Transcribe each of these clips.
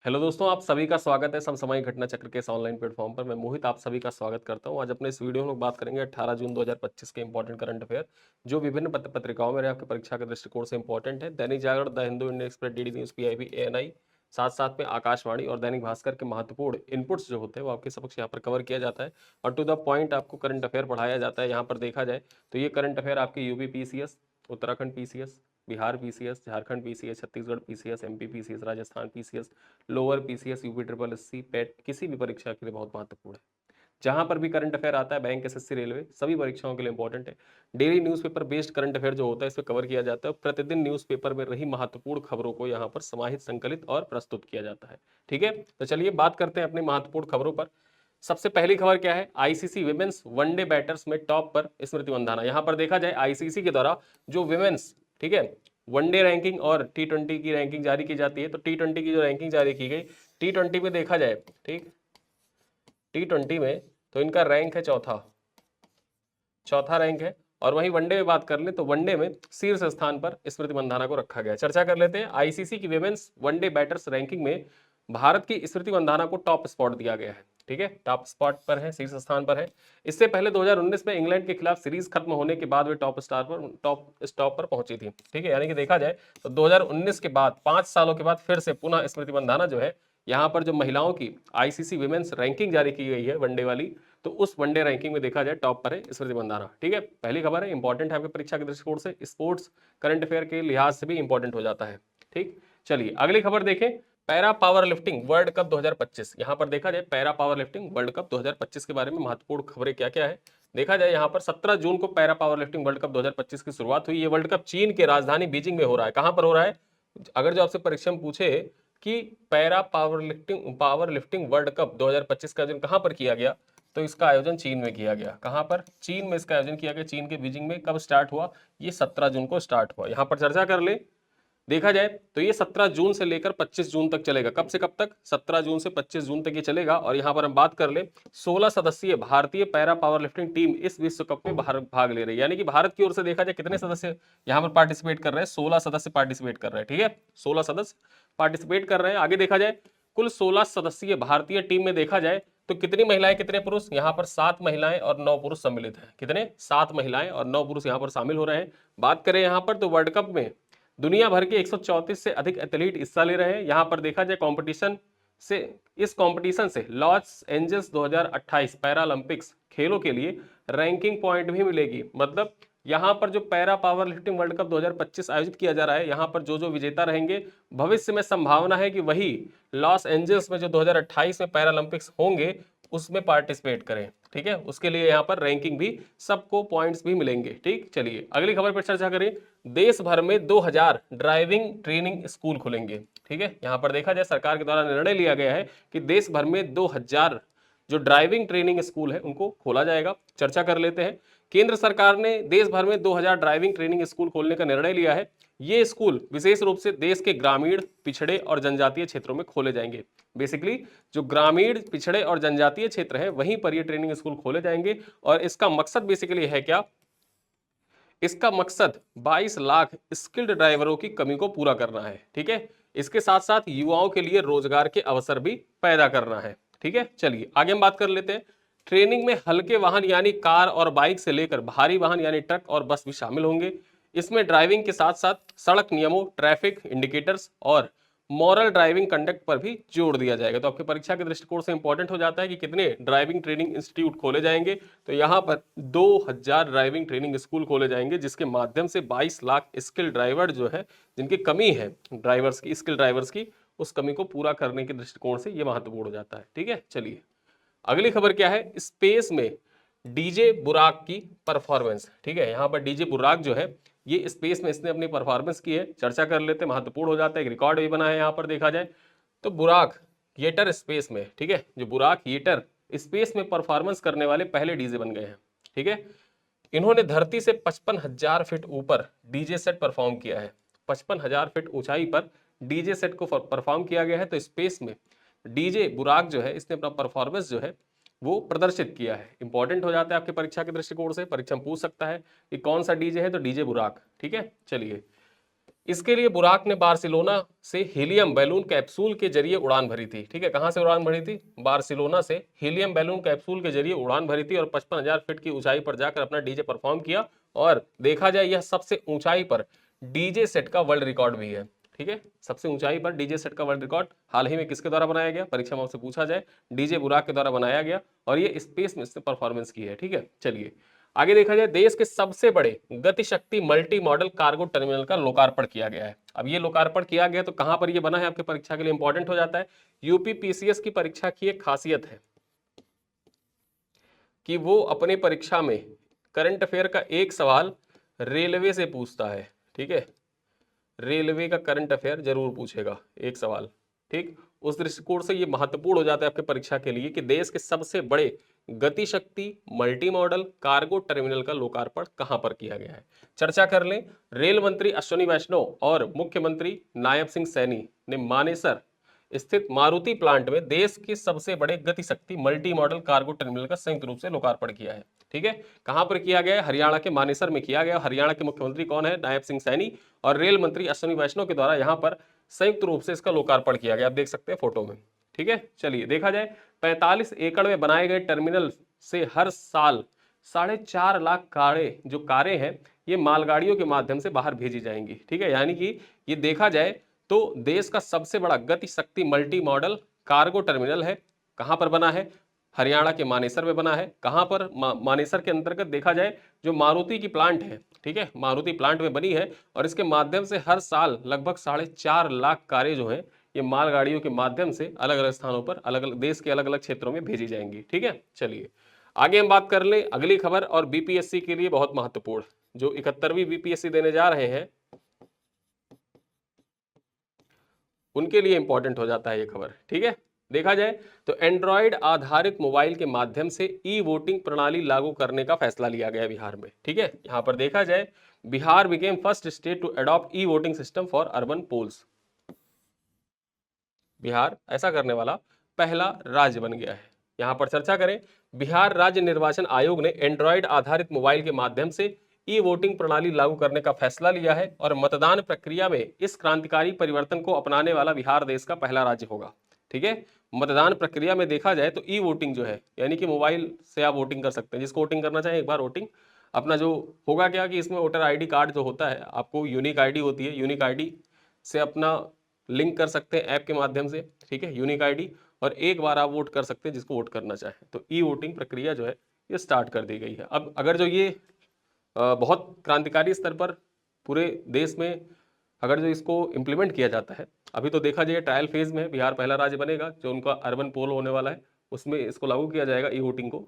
Hello दोस्तों, आप सभी का स्वागत है समसामयिक घटना चक्र के इस ऑनलाइन प्लेटफॉर्म पर। मैं मोहित आप सभी का स्वागत करता हूं। आज अपने इस वीडियो में लोग बात करेंगे 18 जून 2025 के इंपॉर्टेंट करंट अफेयर, जो विभिन्न पत्रिकाओं में आपके परीक्षा के दृष्टिकोण से इंपॉर्टेंट है। Dainik Jagran, the Hindu, Indian Express, DD News, PIB, ANI, साथ साथ में आकाशवाणी और दैनिक भास्कर के महत्वपूर्ण इनपुट्स जो होते हैं वो आपके समक्ष यहाँ पर कवर किया जाता है और टू द पॉइंट आपको करंट अफेयर पढ़ाया जाता है। यहाँ पर देखा जाए तो ये करंट अफेयर आपके UP PCS, Uttarakhand PCS, Bihar PCS, Jharkhand PCS, Chhattisgarh PCS, MP PCS, Rajasthan PCS, lower PCS, UP triple SC, PET, किसी भी परीक्षा के लिए बहुत महत्वपूर्ण है। जहां पर भी करंट अफेयर आता है, बैंक, एसएससी, रेलवे, सभी परीक्षाओं के लिए इंपॉर्टेंट है। Daily newspaper based current affair जो होता है इसमें कवर किया जाता है। प्रतिदिन न्यूज़पेपर में रही महत्वपूर्ण खबरों को यहाँ पर समाहित, संकलित और प्रस्तुत किया जाता है। ठीक है, तो चलिए बात करते हैं अपनी महत्वपूर्ण खबरों पर। सबसे पहली खबर क्या है? आईसीसी विमेंस वनडे बैटर्स में टॉप पर स्मृति मंधाना। यहां पर देखा जाए आईसीसी के द्वारा जो विमेंस, ठीक है, वनडे रैंकिंग और टी20 की रैंकिंग जारी की जाती है। तो टी20 की जो रैंकिंग जारी की गई, टी20 में देखा जाए, ठीक, टी20 में तो इनका रैंक है चौथा, चौथा रैंक है। और वहीं वनडे में बात कर ले तो वनडे में शीर्ष स्थान पर स्मृति मंधाना को रखा गया। चर्चा कर लेते हैं। आईसीसी की विमेंस वनडे बैटर्स रैंकिंग में भारत की स्मृति मंधाना को टॉप स्पॉट दिया गया है। ठीक है, टॉप स्पॉट पर है, शीर्ष स्थान पर है। इससे पहले 2019 में इंग्लैंड के खिलाफ सीरीज खत्म होने के बाद वे टॉप स्टॉप पर पहुंची थी। ठीक है, यानी कि देखा जाए तो 2019 के बाद 5 सालों के बाद फिर से पुनः स्मृति मंधाना जो है, यहाँ पर जो महिलाओं की आईसीसी विमेंस रैंकिंग जारी की गई है वनडे वाली, तो उस वनडे रैंकिंग में देखा जाए टॉप पर है स्मृति मंधाना। ठीक है, पहली खबर है, इंपॉर्टेंट है आपके परीक्षा के दृष्टिकोण से, स्पोर्ट्स करंट अफेयर के लिहाज से भी इंपॉर्टेंट हो जाता है। ठीक, चलिए अगली खबर देखें। Para power lifting world cup 2025। यहां पर देखा जाए para power lifting world cup 2025 के बारे में महत्वपूर्ण खबरें क्या क्या है। देखा जाए यहाँ पर 17 जून को para power lifting world cup 2025 की शुरुआत हुई। ये वर्ल्ड कप चीन के राजधानी बीजिंग में हो रहा है। कहां पर हो रहा है? अगर जो आपसे परीक्षा में पूछे कि para power lifting world cup 2025 का आयोजन कहां पर किया गया, तो इसका आयोजन चीन में किया गया। कहां पर? चीन में इसका आयोजन किया गया, चीन के बीजिंग में। कब स्टार्ट हुआ? ये 17 जून को स्टार्ट हुआ। यहां पर चर्चा कर ले, देखा जाए तो ये 17 जून से लेकर 25 जून तक चलेगा। कब से कब तक? 17 जून से 25 जून तक ये चलेगा। और यहां पर हम बात कर ले, 16 सदस्यीय भारतीय पैरा पावर लिफ्टिंग टीम इस विश्व कप में भाग ले रही है। यानी कि भारत की ओर से देखा जाए कितने सदस्य यहां पर पार्टिसिपेट कर रहे हैं? 16 सदस्य पार्टिसिपेट कर रहे हैं। ठीक है, 16 सदस्य पार्टिसिपेट कर रहे हैं। आगे देखा जाए कुल 16 सदस्यीय भारतीय टीम में देखा जाए तो कितनी महिलाएं कितने पुरुष? यहां पर 7 महिलाएं और 9 पुरुष सम्मिलित हैं। कितने? 7 महिलाएं और 9 पुरुष यहां पर शामिल हो रहे हैं। बात करें यहां पर तो वर्ल्ड कप में दुनिया भर के 134 से अधिक एथलीट हिस्सा ले रहे हैं। यहां पर देखा जाए कंपटीशन से, इस कंपटीशन से लॉस एंजल्स 2028 पैरालंपिक्स खेलों के लिए रैंकिंग पॉइंट भी मिलेगी। मतलब यहां पर जो para power lifting world cup 2025 आयोजित किया जा रहा है, यहां पर जो जो विजेता रहेंगे, भविष्य में संभावना है कि वही लॉस एंजल्स में जो 2028 में पैरालंपिक्स होंगे उसमें पार्टिसिपेट करें। ठीक है, उसके लिए यहाँ पर रैंकिंग भी, सबको पॉइंट्स भी मिलेंगे। ठीक, चलिए अगली खबर पर चर्चा करें। देश भर में 2000 ड्राइविंग ट्रेनिंग स्कूल खुलेंगे। ठीक है, यहाँ पर देखा जाए सरकार के द्वारा निर्णय लिया गया है कि देश भर में 2000 जो ड्राइविंग ट्रेनिंग स्कूल है उनको खोला जाएगा। चर्चा कर लेते हैं। केंद्र सरकार ने देश भर में 2000 ड्राइविंग ट्रेनिंग स्कूल खोलने का निर्णय लिया है। ये स्कूल विशेष रूप से देश के ग्रामीण, पिछड़े और जनजातीय क्षेत्रों में खोले जाएंगे। बेसिकली जो ग्रामीण, पिछड़े और जनजातीय क्षेत्र है वहीं पर ये ट्रेनिंग स्कूल खोले जाएंगे। और इसका मकसद बेसिकली है क्या? इसका मकसद 22 लाख स्किल्ड ड्राइवरों की कमी को पूरा करना है। ठीक है, इसके साथ साथ युवाओं के लिए रोजगार के अवसर भी पैदा करना है। ठीक है, चलिए आगे हम बात कर लेते हैं। ट्रेनिंग में हल्के वाहन यानी कार और बाइक से लेकर भारी वाहन यानी ट्रक और बस भी शामिल होंगे। इसमें ड्राइविंग के साथ साथ सड़क नियमों, ट्रैफिक इंडिकेटर्स और मॉरल ड्राइविंग कंडक्ट पर भी जोड़ दिया जाएगा। तो आपके परीक्षा के दृष्टिकोण से इंपॉर्टेंट हो जाता है कि कितने ड्राइविंग ट्रेनिंग इंस्टीट्यूट खोले जाएंगे। तो यहाँ पर 2000 ड्राइविंग ट्रेनिंग स्कूल खोले जाएंगे, जिसके माध्यम से 22 लाख स्किल ड्राइवर जो है, जिनकी कमी है ड्राइवर्स की, स्किल ड्राइवर्स की, उस कमी को पूरा करने के दृष्टिकोण से ये महत्वपूर्ण हो जाता है। ठीक है, चलिए अगली खबर क्या है? स्पेस में डीजे बुराक की परफॉर्मेंस। ठीक है, यहाँ पर डीजे बुराक जो है ये स्पेस में इसने अपनी परफॉर्मेंस की है। चर्चा कर लेते हैं, महत्वपूर्ण हो जाता है। एक रिकॉर्ड भी बना है यहाँ पर देखा जाए तो बुराक येटर स्पेस में, ठीक है, जो बुराक येटर स्पेस में परफॉर्मेंस करने वाले पहले डीजे बन गए हैं। ठीक है, इन्होंने धरती से 55,000 फीट ऊपर डीजे सेट परफॉर्म किया है। 55,000 फीट ऊंचाई पर डीजे सेट को परफॉर्म किया गया है। तो स्पेस में डीजे बुराक जो है इसने अपना परफॉर्मेंस जो है वो प्रदर्शित किया है। इंपॉर्टेंट हो जाता है आपके परीक्षा के दृष्टिकोण से। परीक्षा में पूछ सकता है कि कौन सा डीजे है, तो डीजे बुराक। ठीक है, चलिए इसके लिए बुराक ने बार्सिलोना से हीलियम बैलून कैप्सूल के जरिए उड़ान भरी थी। ठीक है, कहां से उड़ान भरी थी? बार्सिलोना से हीलियम बैलून कैप्सूल के जरिए उड़ान भरी थी और 55,000 फीट की ऊंचाई पर जाकर अपना डीजे परफॉर्म किया। और देखा जाए यह सबसे ऊंचाई पर डीजे सेट का वर्ल्ड रिकॉर्ड भी है। ठीक है, सबसे ऊंचाई पर डीजे सेट का वर्ल्ड रिकॉर्ड हाल ही में किसके द्वारा बनाया गया? परीक्षा में आपसे पूछा जाए, डीजे बुराक के द्वारा बनाया गया और ये स्पेस में इसने परफॉर्मेंस की है। ठीक है, चलिए आगे देखा जाए, देश के सबसे बड़े Gatishakti multi modal cargo terminal का लोकार्पण किया गया है। अब ये लोकार्पण किया गया तो कहां पर ये बना है? आपके परीक्षा के लिए इंपॉर्टेंट हो जाता है। यूपी पीसीएस की परीक्षा की एक खासियत है कि वो अपने परीक्षा में करंट अफेयर का एक सवाल रेलवे से पूछता है। ठीक है, रेलवे का करंट अफेयर जरूर पूछेगा एक सवाल। ठीक, उस दृष्टिकोण से ये महत्वपूर्ण हो जाता है आपके परीक्षा के लिए कि देश के सबसे बड़े Gatishakti multi modal cargo terminal का लोकार्पण कहां पर किया गया है। चर्चा कर लें। रेल मंत्री अश्विनी वैष्णव और मुख्यमंत्री नायब सिंह सैनी ने मानेसर स्थित मारुति प्लांट में देश के सबसे बड़े Gatishakti multi modal cargo terminal का संयुक्त रूप से लोकार्पण किया है। ठीक है, कहां पर किया गया है? हरियाणा के मानेसर में किया गया। हरियाणा के मुख्यमंत्री कौन है? नायब सिंह सैनी। और रेल मंत्री अश्विनी वैष्णव के द्वारा यहां पर संयुक्त रूप से इसका लोकार्पण किया गया, आप देख सकते हैं फोटो में। ठीक है, चलिए देखा जाए, 45 एकड़ में बनाए गए टर्मिनल से हर साल 4.5 लाख कारें हैं, ये मालगाड़ियों के माध्यम से बाहर भेजी जाएंगी। ठीक है, यानी कि ये देखा जाए तो देश का सबसे बड़ा गति शक्ति मल्टी मॉडल कार्गो टर्मिनल है। कहां पर बना है? हरियाणा के मानेसर में बना है। कहां पर? मानेसर के अंतर्गत देखा जाए जो मारुति की प्लांट है। ठीक है, मारुति प्लांट में बनी है और इसके माध्यम से हर साल लगभग 4.5 लाख कारें जो हैं ये मालगाड़ियों के माध्यम से अलग अलग स्थानों पर, अलग अलग देश के अलग अलग क्षेत्रों में भेजी जाएंगी। ठीक है, चलिए आगे हम बात कर लें अगली खबर, और बीपीएससी के लिए बहुत महत्वपूर्ण, जो 71वीं बीपीएससी देने जा रहे हैं उनके लिए इंपॉर्टेंट हो जाता है ये खबर। ठीक है, देखा जाए तो एंड्रॉयड आधारित मोबाइल के माध्यम से ई वोटिंग प्रणाली लागू करने का फैसला लिया गया बिहार में। ठीक है, यहां पर देखा जाए Bihar became first state to adopt E voting system for urban polls. Bihar ऐसा करने वाला पहला राज्य बन गया है। यहां पर चर्चा करें, बिहार राज्य निर्वाचन आयोग ने एंड्रॉयड आधारित मोबाइल के माध्यम से ई वोटिंग प्रणाली लागू करने का फैसला लिया है और मतदान प्रक्रिया में इस क्रांतिकारी परिवर्तन को अपनाने वाला बिहार देश का पहला राज्य होगा। ठीक है, मतदान प्रक्रिया में देखा जाए तो ई वोटिंग जो है, यानी कि मोबाइल से आप वोटिंग कर सकते हैं। जिसको वोटिंग करना चाहे एक बार वोटिंग अपना जो होगा क्या कि इसमें वोटर आईडी कार्ड जो होता है, आपको यूनिक आईडी होती है, यूनिक आईडी से अपना लिंक कर सकते हैं ऐप के माध्यम से। ठीक है, यूनिक आईडी, और एक बार आप वोट कर सकते हैं जिसको वोट करना चाहें। तो ई वोटिंग प्रक्रिया जो है ये स्टार्ट कर दी गई है। अब अगर जो ये बहुत क्रांतिकारी स्तर पर पूरे देश में अगर जो इसको इम्प्लीमेंट किया जाता है, अभी तो देखा जाए ट्रायल फेज में है, बिहार पहला राज्य बनेगा जो उनका अर्बन पोल होने वाला है, उसमें इसको लागू किया जाएगा ई वोटिंग को।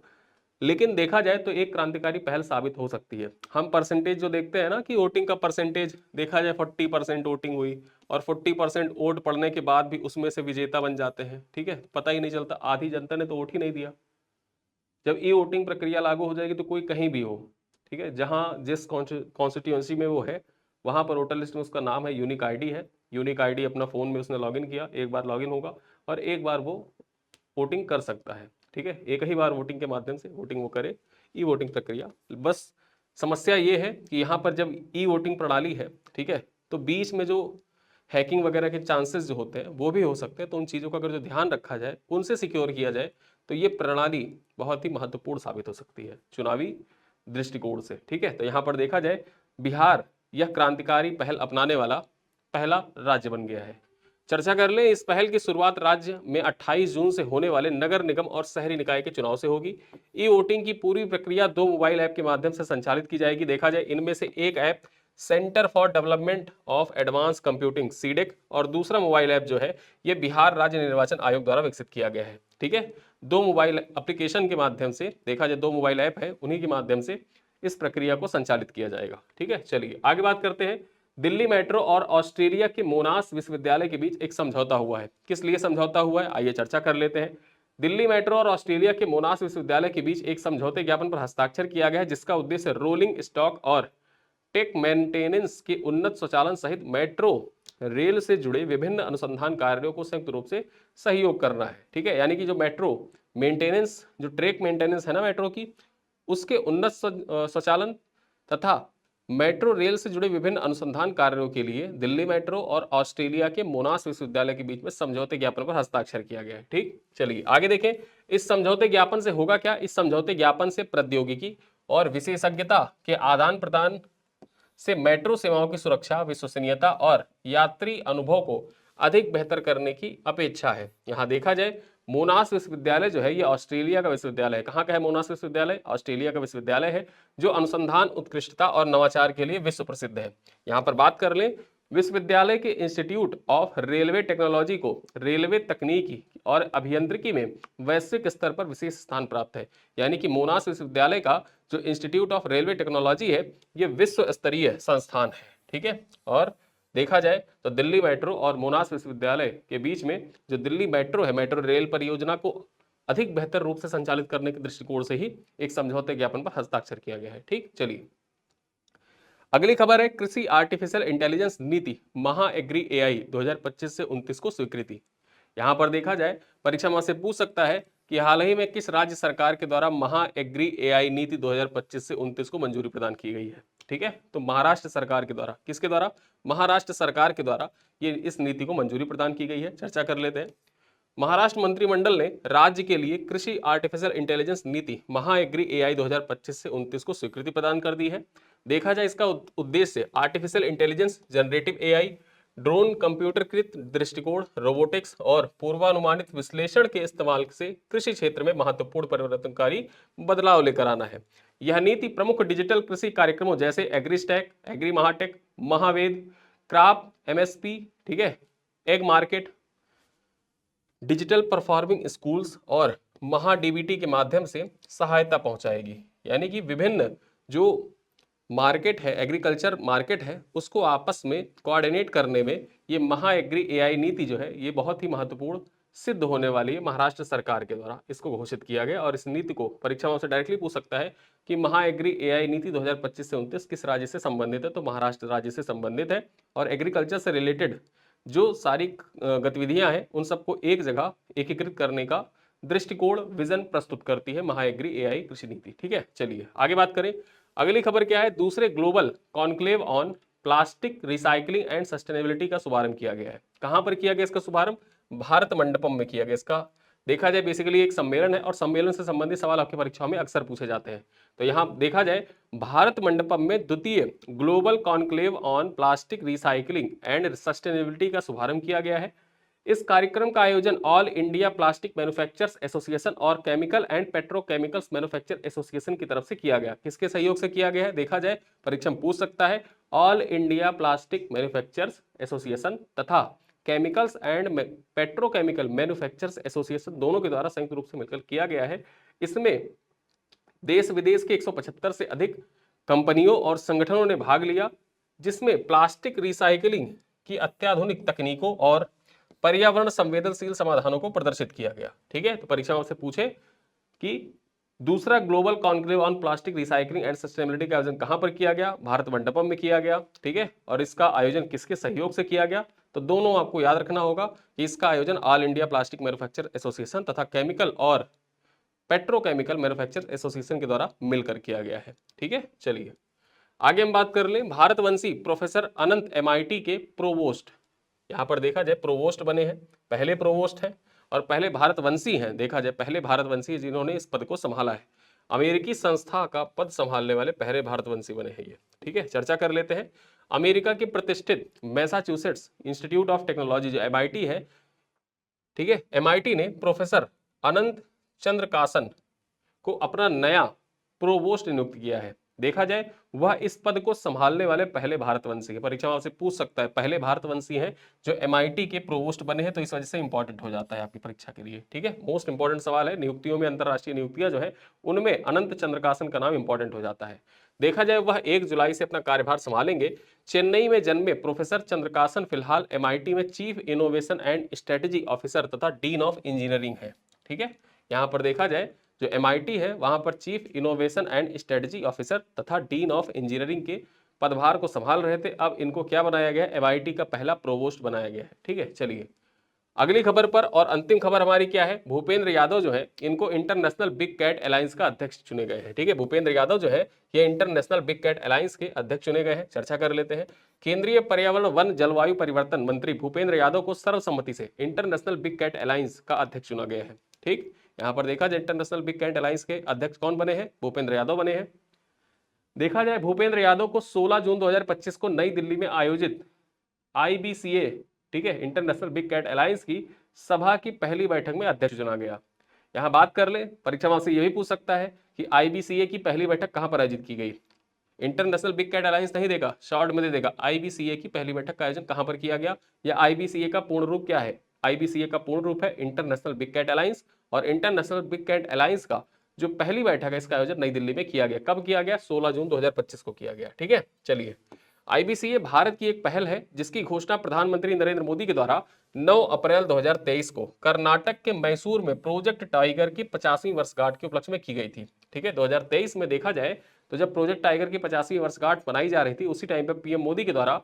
लेकिन देखा जाए तो एक क्रांतिकारी पहल साबित हो सकती है। हम परसेंटेज जो देखते हैं ना कि वोटिंग का परसेंटेज देखा जाए 40% वोटिंग हुई और 40% वोट पड़ने के बाद भी उसमें से विजेता बन जाते हैं। ठीक है, पता ही नहीं चलता, आधी जनता ने तो वोट ही नहीं दिया। जब ई वोटिंग प्रक्रिया लागू हो जाएगी तो कोई कहीं भी हो, ठीक है, जहां जिस कॉन्स्टिट्यूंसी में वो है वहां पर वोटर लिस्ट में उसका नाम है, यूनिक आईडी है, यूनिक आईडी अपना फोन में उसने लॉगिन किया, एक बार लॉगिन होगा और एक बार वो वोटिंग कर सकता है। ठीक है, एक ही बार वोटिंग के माध्यम से वोटिंग वो करे, ई वोटिंग प्रक्रिया। बस समस्या ये है कि यहाँ पर जब ई वोटिंग प्रणाली है, ठीक है, तो बीच में जो हैकिंग वगैरह के चांसेस जो होते हैं वो भी हो सकते हैं। तो उन चीज़ों का अगर जो ध्यान रखा जाए, उनसे सिक्योर किया जाए, तो ये प्रणाली बहुत ही महत्वपूर्ण साबित हो सकती है चुनावी दृष्टिकोण से। ठीक है, तो यहाँ पर देखा जाए बिहार यह क्रांतिकारी पहल अपनाने वाला पहला राज्य बन गया है। चर्चा कर लें, इस पहल की शुरुआत राज्य में 28 जून से होने वाले नगर निगम और शहरी निकाय के चुनाव से होगी। ई वोटिंग की पूरी प्रक्रिया 2 मोबाइल ऐप के माध्यम से संचालित की जाएगी। देखा जाए इनमें से एक app centre for development of advance computing CDAC और दूसरा मोबाइल ऐप जो है ये बिहार राज्य निर्वाचन आयोग द्वारा विकसित किया गया है। ठीक है, 2 मोबाइल एप्लीकेशन के माध्यम से देखा जाए 2 मोबाइल ऐप है, उन्हीं के माध्यम से इस प्रक्रिया को संचालित किया जाएगा। ठीक है, चलिए आगे बात करते हैं। दिल्ली मेट्रो और ऑस्ट्रेलिया के मोनास विश्वविद्यालय के बीच एक समझौता हुआ है। किस लिए समझौता हुआ है, आइए चर्चा कर लेते हैं। दिल्ली मेट्रो और ऑस्ट्रेलिया के मोनास विश्वविद्यालय के बीच एक समझौते ज्ञापन पर हस्ताक्षर किया गया है, जिसका उद्देश्य रोलिंग स्टॉक और टेक मेंटेनेंस के उन्नत स्वचालन सहित मेट्रो रेल से जुड़े विभिन्न अनुसंधान कार्यों को संयुक्त रूप से सहयोग करना है। ठीक है, यानी कि जो मेट्रो मेंटेनेंस, जो ट्रैक मेंटेनेंस है ना मेट्रो की, उसके उन्नत स्वचालन तथा मेट्रो रेल से जुड़े विभिन्न अनुसंधान कार्यों के लिए दिल्ली मेट्रो और ऑस्ट्रेलिया के मोनाश विश्वविद्यालय के बीच में समझौते ज्ञापन पर हस्ताक्षर किया गया है। ठीक, चलिए आगे देखें। इस समझौते ज्ञापन से होगा क्या? इस समझौते ज्ञापन से प्रौद्योगिकी और विशेषज्ञता के आदान प्रदान से मेट्रो सेवाओं की सुरक्षा, विश्वसनीयता और यात्री अनुभव को अधिक बेहतर करने की अपेक्षा है। यहाँ देखा जाए, मोनाश विश्वविद्यालय जो है ये ऑस्ट्रेलिया का विश्वविद्यालय है। कहाँ का है मोनाश विश्वविद्यालय? ऑस्ट्रेलिया का विश्वविद्यालय है, जो अनुसंधान, उत्कृष्टता और नवाचार के लिए विश्व प्रसिद्ध है। यहाँ पर बात कर लें, विश्वविद्यालय के इंस्टीट्यूट ऑफ रेलवे टेक्नोलॉजी को रेलवे तकनीकी और अभियांत्रिकी में वैश्विक स्तर पर विशेष स्थान प्राप्त है। यानी कि मोनाश विश्वविद्यालय का जो इंस्टीट्यूट ऑफ रेलवे टेक्नोलॉजी है ये विश्व स्तरीय संस्थान है। ठीक है, और देखा जाए तो दिल्ली मेट्रो और मोनाश विश्वविद्यालय के बीच में जो दिल्ली मेट्रो है, मेट्रो रेल परियोजना को अधिक बेहतर रूप से संचालित करने के दृष्टिकोण से ही एक समझौते ज्ञापन पर हस्ताक्षर किया गया है। ठीक, चलिए अगली खबर है, कृषि आर्टिफिशियल इंटेलिजेंस नीति महा एग्री एआई 2025 से 29 को स्वीकृति। यहां पर देखा जाए, परीक्षा में से पूछ सकता है कि हाल ही में किस राज्य सरकार के द्वारा महा एग्री एआई नीति 2025 से 29 को मंजूरी प्रदान की गई है। ठीक है, तो महाराष्ट्र सरकार के द्वारा, किसके द्वारा? महाराष्ट्र सरकार के द्वारा ये इस नीति को मंजूरी प्रदान की गई है। चर्चा कर लेते हैं। महाराष्ट्र मंत्रिमंडल ने राज्य के लिए कृषि आर्टिफिशियल इंटेलिजेंस नीति महा एग्री एआई 2025 से 29 को स्वीकृति प्रदान कर दी है। देखा जाए, इसका उद्देश्य artificial intelligence, generative AI, drone, कंप्यूटरकृत दृष्टिकोण, रोबोटिक्स और पूर्वानुमानित विश्लेषण के इस्तेमाल से कृषि क्षेत्र में महत्वपूर्ण परिवर्तनकारी बदलाव लेकर आना है। यह नीति प्रमुख डिजिटल कृषि कार्यक्रमों जैसे एग्रीस्टैक, एग्री महाटेक, महावेद, क्रॉप एमएसपी, ठीक है, egg market, digital performing schools और महा डीबीटी के माध्यम से सहायता पहुंचाएगी। यानी कि विभिन्न जो मार्केट है, एग्रीकल्चर मार्केट है, उसको आपस में कोऑर्डिनेट करने में ये महा एग्री एआई नीति जो है ये बहुत ही महत्वपूर्ण सिद्ध होने वाली है। महाराष्ट्र सरकार के द्वारा इसको घोषित किया गया और इस नीति को परीक्षाओं से डायरेक्टली पूछ सकता है कि महा एग्री एआई नीति 2025 से 29 किस राज्य से संबंधित है? तो महाराष्ट्र राज्य से संबंधित है और एग्रीकल्चर से रिलेटेड जो सारी गतिविधियां हैं उन सबको एक जगह एकीकृत करने का दृष्टिकोण, विजन प्रस्तुत करती है महा एग्री एआई कृषि नीति। ठीक है, चलिए आगे बात करें। अगली खबर क्या है? दूसरे global conclave on plastic recycling and sustainability का शुभारंभ किया गया है। कहां पर किया गया इसका शुभारंभ? भारत मंडपम में किया गया। इसका देखा जाए बेसिकली एक सम्मेलन है और सम्मेलन से संबंधित सवाल आपकी परीक्षाओं में अक्सर पूछे जाते हैं। तो यहाँ देखा जाए, भारत मंडपम में द्वितीय global conclave on plastic recycling and sustainability का शुभारंभ किया गया है। इस कार्यक्रम का आयोजन all India plastic manufacturers association और chemical and petrochemicals manufacture association की तरफ से किया गया। किसके सहयोग से किया गया है? देखा जाए, परीक्षा में पूछ सकता है, all India plastic manufacturers association तथा chemicals and petrochemical manufacturers association दोनों के द्वारा संयुक्त रूप से मिलकर किया गया है। इसमें देश विदेश के 175 से अधिक कंपनियों और संगठनों ने भाग लिया, जिसमें प्लास्टिक रिसाइकलिंग की अत्याधुनिक तकनीकों और पर्यावरण संवेदनशील समाधानों को प्रदर्शित किया गया। ठीक है, तो परीक्षा से पूछे कि दूसरा global conclave on plastic recycling and sustainability का आयोजन कहां पर किया गया? भारत मंडपम में किया गया। ठीक है, और इसका आयोजन किसके सहयोग से किया गया? तो दोनों आपको याद रखना होगा कि इसका आयोजन all India plastic manufacture association तथा केमिकल और पेट्रोकेमिकल मैन्युफैक्चर एसोसिएशन के द्वारा मिलकर किया गया है। ठीक है, चलिए आगे हम बात कर लें। भारतवंशी प्रोफेसर अनंत एमआईटी के प्रोवोस्ट, यहाँ पर देखा जाए प्रोवोस्ट बने हैं, पहले प्रोवोस्ट हैं और पहले भारतवंशी हैं। देखा जाए पहले भारतवंशी जिन्होंने इस पद को संभाला है, अमेरिकी संस्था का पद संभालने वाले पहले भारतवंशी बने हैं ये। ठीक है, चर्चा कर लेते हैं। अमेरिका के प्रतिष्ठित मैसाचुसेट्स इंस्टीट्यूट ऑफ टेक्नोलॉजी जो एमआईटी है, ठीक है, एमआईटी ने प्रोफेसर अनंत चंद्रकासन को अपना नया प्रोवोस्ट नियुक्त किया है। देखा जाए, वह इस पद को संभालने वाले पहले भारतवंशी है। परीक्षा से पूछ सकता है, पहले भारतवंशी हैं जो एमआईटी के प्रोवोस्ट बने हैं, तो इस वजह से इंपॉर्टेंट हो जाता है आपकी परीक्षा के लिए। ठीक है, मोस्ट इंपॉर्टेंट सवाल है। नियुक्तियों में, अंतरराष्ट्रीय नियुक्तियां जो है उनमें अनंत चंद्रकासन का नाम इंपॉर्टेंट हो जाता है। देखा जाए, वह 1 जुलाई से अपना कार्यभार संभालेंगे। चेन्नई में जन्मे प्रोफेसर चंद्रकासन फिलहाल एमआईटी में chief innovation and strategy officer तथा डीन ऑफ इंजीनियरिंग है। ठीक है, यहाँ पर देखा जाए जो एमआईटी है वहां पर chief innovation and strategy officer तथा डीन ऑफ इंजीनियरिंग के पदभार को संभाल रहे थे। अब इनको क्या बनाया गया है? एमआईटी का पहला प्रोवोस्ट बनाया गया है। ठीक है, चलिए अगली खबर पर और अंतिम खबर हमारी क्या है, भूपेंद्र यादव जो है इनको इंटरनेशनल बिग कैट अलायंस का अध्यक्ष चुने गए हैं। ठीक है, भूपेंद्र यादव जो है ये इंटरनेशनल बिग कैट अलायंस के अध्यक्ष चुने गए हैं। चर्चा कर लेते हैं। केंद्रीय पर्यावरण वन जलवायु परिवर्तन मंत्री भूपेंद्र यादव को सर्वसम्मति से इंटरनेशनल बिग कैट अलायंस का अध्यक्ष चुना गया है। ठीक, यहां पर देखा जाए इंटरनेशनल बिग कैट अलायंस के अध्यक्ष कौन बने हैं, भूपेंद्र यादव बने हैं। देखा जाए भूपेंद्र यादव को 16 जून 2025 को नई दिल्ली में आयोजित IBCA, ठीक है, इंटरनेशनल बिग कैट अलायंस की सभा की पहली बैठक में अध्यक्ष चुना गया। यहां बात कर ले, परीक्षा वहां से यह भी पूछ सकता है कि IBCA की पहली बैठक कहां पर आयोजित की गई। इंटरनेशनल बिग कैट अलायंस नहीं देगा, शॉर्ट में दे देगा IBCA की पहली बैठक का आयोजन कहां पर किया गया, या IBCA का पूर्ण रूप क्या है। IBCA का पूर्ण रूप है इंटरनेशनल बिग कैट अलायंस, और इंटरनेशनल बिग कैट अलायंस का जो पहली बैठक है इसका आयोजन नई दिल्ली में किया गया। कब किया गया, 16 जून 2025 को किया गया। ठीक है, चलिए। IBCA भारत की एक पहल है जिसकी घोषणा प्रधानमंत्री नरेंद्र मोदी के द्वारा 9 अप्रैल 2023 को कर्नाटक के मैसूर में प्रोजेक्ट टाइगर की 50वीं वर्षगांठ के उपलक्ष्य में की गई थी। ठीक है, 2023 में देखा जाए तो जब प्रोजेक्ट टाइगर की 50वीं वर्षगांठ मनाई जा रही थी उसी टाइम पे PM मोदी के द्वारा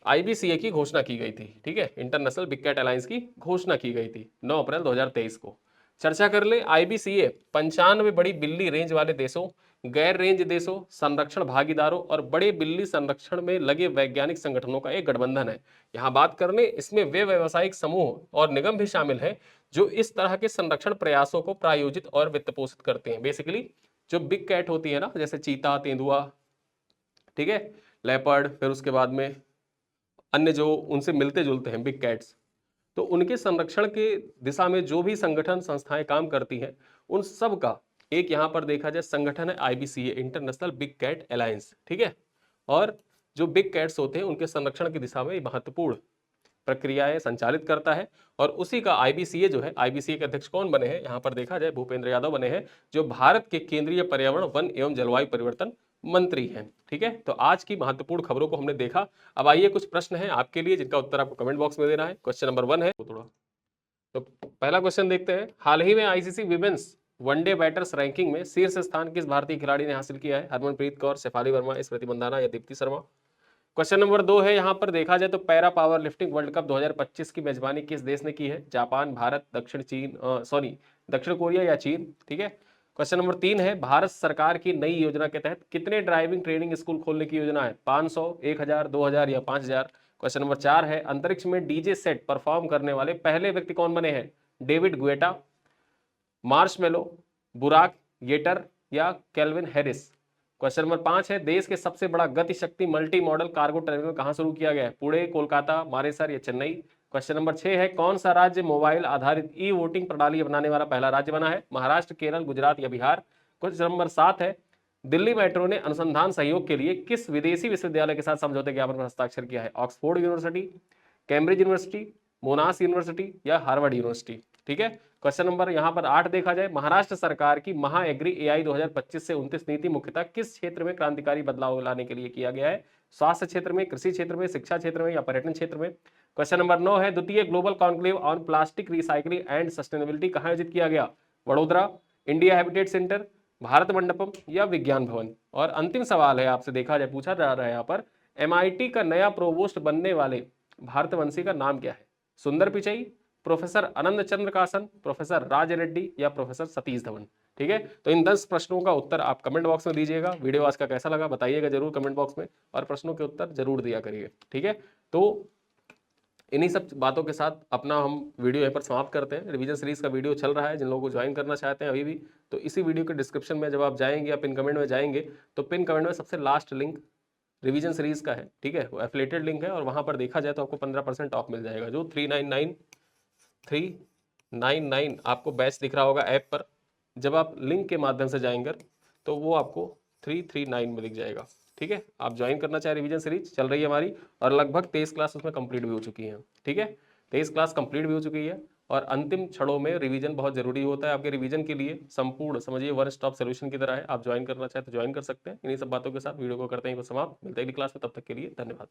IBCA की घोषणा की गई थी। ठीक है, इंटरनेशनल बिग कैट अलायंस की घोषणा की गई थी 9 अप्रैल 2023 को। चर्चा कर ले, IBCA 95 बड़ी बिल्ली रेंज वाले देशों, गैर रेंज देशों, संरक्षण भागीदारों और बड़े बिल्ली संरक्षण में लगे वैज्ञानिक संगठनों का एक गठबंधन है। यहाँ बात करने इसमें वे व्यावसायिक समूह और निगम भी शामिल हैं जो इस तरह के संरक्षण प्रयासों को प्रायोजित और वित्त पोषित करते हैं। बेसिकली जो बिग कैट होती है ना, जैसे चीता, तेंदुआ, ठीक है, लेपर्ड, फिर उसके बाद में अन्य जो उनसे मिलते जुलते हैं बिग कैट्स, तो उनके संरक्षण के दिशा में जो भी संगठन संस्थाएं काम करती हैं उन सब का एक यहां पर देखा जाए संगठन है IBCA, international big cat alliance. ठीक है, और जो बिग कैट्स होते हैं उनके संरक्षण की दिशा में महत्वपूर्ण प्रक्रियाएं संचालित करता है। और उसी का IBCA जो है, IBCA के अध्यक्ष कौन बने हैं, यहां पर देखा जाए भूपेंद्र यादव बने हैं जो भारत के केंद्रीय पर्यावरण वन एवं जलवायु परिवर्तन मंत्री हैं। ठीक है, तो आज की महत्वपूर्ण खबरों को हमने देखा। अब आइए कुछ प्रश्न हैं आपके लिए जिनका उत्तर आपको कमेंट बॉक्स में देना है। क्वेश्चन नंबर 1 है थोड़ा, तो पहला क्वेश्चन देखते हैं। हाल ही में ICC women's one day batters ranking में शीर्ष स्थान किस भारतीय खिलाड़ी ने हासिल किया है, हरमनप्रीत कौर, शेफाली वर्मा, स्मृति मंदाना या दीप्ति शर्मा। क्वेश्चन नंबर 2 है, यहां पर देखा जाए तो para power lifting world cup 2025 की मेजबानी किस देश ने की है, जापान, भारत, दक्षिण कोरिया या चीन। ठीक है, क्वेश्चन नंबर 3 है, भारत सरकार की नई योजना के तहत कितने ड्राइविंग ट्रेनिंग स्कूल खोलने की योजना है, 500, 1000, 2000 या 5000। क्वेश्चन नंबर 4 है, अंतरिक्ष में DJ सेट परफॉर्म करने वाले पहले व्यक्ति कौन बने हैं, डेविड गुएटा, मार्शमेलो, बुराक येटर या केल्विन हैरिस। क्वेश्चन नंबर 5 है, देश के सबसे बड़ा गति शक्ति मल्टी मॉडल कार्गो टर्मिनल कहां शुरू किया गया है, पुणे, कोलकाता, मारेसर या चेन्नई। क्वेश्चन नंबर 6 है, कौन सा राज्य मोबाइल आधारित वोटिंग प्रणाली अपनाने वाला पहला राज्य बना है, महाराष्ट्र, केरल, गुजरात या बिहार। क्वेश्चन नंबर 7 है, दिल्ली मेट्रो ने अनुसंधान सहयोग के लिए किस विदेशी विश्वविद्यालय के साथ समझौते ज्ञापन पर हस्ताक्षर किया है, Oxford university, Cambridge university, Mona's university या हार्वर्ड यूनिवर्सिटी। ठीक है, क्वेश्चन नंबर यहां पर 8 देखा जाए, महाराष्ट्र सरकार की महा एग्री AI 2025 से 29 नीति मुख्यतः किस क्षेत्र में क्रांतिकारी बदलाव लाने के लिए किया गया है, स्वास्थ्य क्षेत्र में, कृषि क्षेत्र में, शिक्षा क्षेत्र में या पर्यटन क्षेत्र में। क्वेश्चन नंबर 9 है, द्वितीय global conclave on plastic recycling and sustainability कहां आयोजित किया गया, Vadodara, India habitat centre, Bharat Mandapam या विज्ञान भवन। और अंतिम सवाल है आपसे देखा जाए, पूछा जा रहा है यहाँ पर, MIT का नया प्रोवोस्ट बनने वाले भारतवंशी का नाम क्या है, सुंदर पिचई, प्रोफेसर आनंद चंद्र कासन, प्रोफेसर राज रेड्डी या प्रोफेसर सतीश धवन। ठीक है, तो इन 10 प्रश्नों का उत्तर आप कमेंट बॉक्स में दीजिएगा। वीडियो आज का कैसा लगा बताइएगा जरूर कमेंट बॉक्स में, और प्रश्नों के उत्तर जरूर दिया करिए। ठीक है, तो इन्हीं सब बातों के साथ अपना हम वीडियो यहाँ पर समाप्त करते हैं। रिवीजन सीरीज का वीडियो चल रहा है, जिन लोगों को ज्वाइन करना चाहते हैं अभी भी, तो इसी वीडियो के डिस्क्रिप्शन में जब आप जाएंगे या पिन कमेंट में जाएंगे तो पिन कमेंट में सबसे लास्ट लिंक रिवीजन सीरीज का है। ठीक है, वो एफिलेटेड लिंक है और वहां पर देखा जाए तो आपको 15% ऑफ मिल जाएगा। जो 399 आपको बैच दिख रहा होगा ऐप पर, जब आप लिंक के माध्यम से जाएंगे तो वो आपको 339 में दिख जाएगा। ठीक है, आप ज्वाइन करना चाहे, रिवीजन सीरीज चल रही है हमारी और लगभग 23 क्लास उसमें कंप्लीट भी हो चुकी हैं। ठीक है, 23 क्लास कंप्लीट भी हो चुकी है और अंतिम क्षणों में रिवीजन बहुत जरूरी होता है आपके रिवीजन के लिए, संपूर्ण समझिए वन स्टॉप सोल्यूशन की तरह है। आप ज्वाइन करना चाहे तो ज्वाइन कर सकते हैं। इन्हीं सब बातों के साथ वीडियो को करते हैं समाप्त, मिलते हैं अगली क्लास में, तब तक के लिए धन्यवाद।